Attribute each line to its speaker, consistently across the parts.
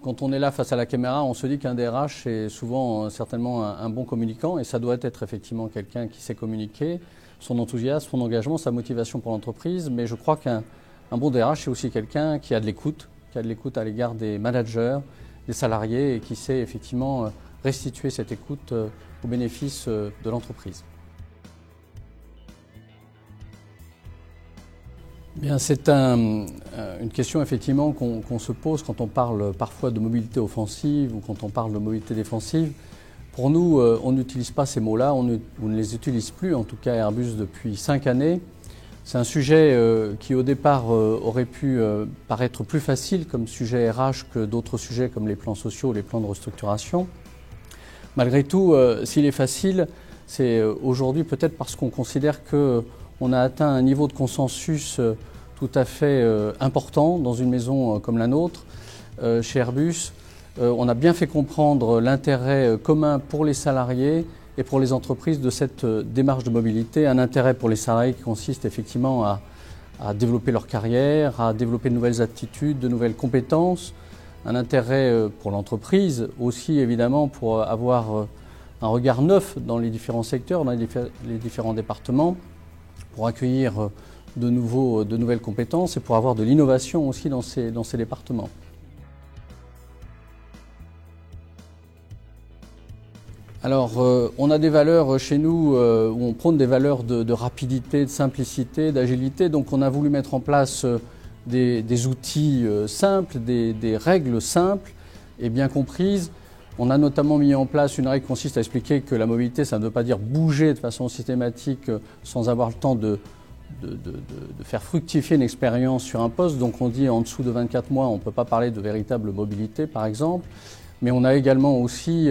Speaker 1: Quand on est là face à la caméra, on se dit qu'un DRH est souvent certainement un bon communicant et ça doit être effectivement quelqu'un qui sait communiquer, son enthousiasme, son engagement, sa motivation pour l'entreprise. Mais je crois qu'un bon DRH, c'est aussi quelqu'un qui a de l'écoute à l'égard des managers, des salariés et qui sait effectivement restituer cette écoute au bénéfice de l'entreprise. Bien, c'est une question effectivement qu'on se pose quand on parle parfois de mobilité offensive ou quand on parle de mobilité défensive. Pour nous, on n'utilise pas ces mots-là, on ne les utilise plus, en tout cas Airbus depuis 5 années. C'est un sujet qui au départ aurait pu paraître plus facile comme sujet RH que d'autres sujets comme les plans sociaux ou les plans de restructuration. Malgré tout, s'il est facile, c'est aujourd'hui peut-être parce qu'on considère qu'on a atteint un niveau de consensus tout à fait important dans une maison comme la nôtre. Chez Airbus, on a bien fait comprendre l'intérêt commun pour les salariés et pour les entreprises de cette démarche de mobilité. Un intérêt pour les salariés qui consiste effectivement à développer leur carrière, à développer de nouvelles aptitudes, de nouvelles compétences. Un intérêt pour l'entreprise aussi évidemment pour avoir un regard neuf dans les différents secteurs, dans les différents départements, pour accueillir de nouvelles compétences et pour avoir de l'innovation aussi dans ces départements. Alors, on a des valeurs chez nous où on prône des valeurs de rapidité, de simplicité, d'agilité. Donc, on a voulu mettre en place des outils simples, des règles simples et bien comprises. On a notamment mis en place une règle qui consiste à expliquer que la mobilité, ça ne veut pas dire bouger de façon systématique sans avoir le temps de faire fructifier une expérience sur un poste. Donc on dit en dessous de 24 mois, on ne peut pas parler de véritable mobilité par exemple. Mais on a également aussi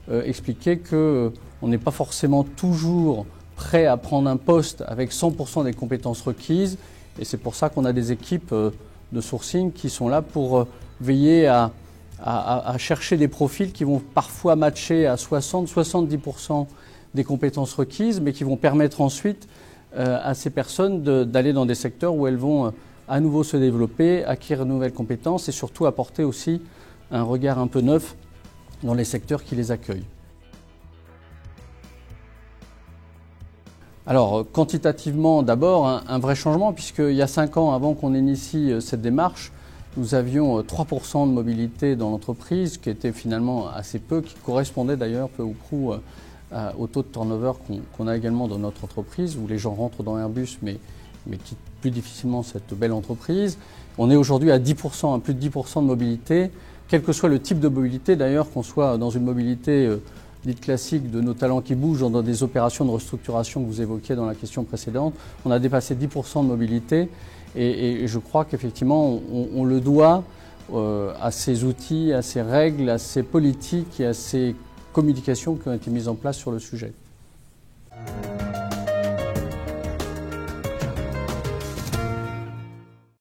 Speaker 1: expliqué qu'on n'est pas forcément toujours prêt à prendre un poste avec 100% des compétences requises. Et c'est pour ça qu'on a des équipes de sourcing qui sont là pour veiller à chercher des profils qui vont parfois matcher à 60-70% des compétences requises, mais qui vont permettre ensuite à ces personnes d'aller dans des secteurs où elles vont à nouveau se développer, acquérir de nouvelles compétences et surtout apporter aussi un regard un peu neuf dans les secteurs qui les accueillent. Alors, quantitativement, d'abord, un vrai changement, puisqu'il y a 5 ans, avant qu'on initie cette démarche, nous avions 3% de mobilité dans l'entreprise, qui était finalement assez peu, qui correspondait d'ailleurs peu ou prou au taux de turnover qu'on a également dans notre entreprise, où les gens rentrent dans Airbus, mais quittent plus difficilement cette belle entreprise. On est aujourd'hui à 10%, à plus de 10% de mobilité, quel que soit le type de mobilité, d'ailleurs, qu'on soit dans une mobilité dite classique de nos talents qui bougent dans des opérations de restructuration que vous évoquiez dans la question précédente. On a dépassé 10% de mobilité et je crois qu'effectivement on le doit à ces outils, à ces règles, à ces politiques et à ces communications qui ont été mises en place sur le sujet.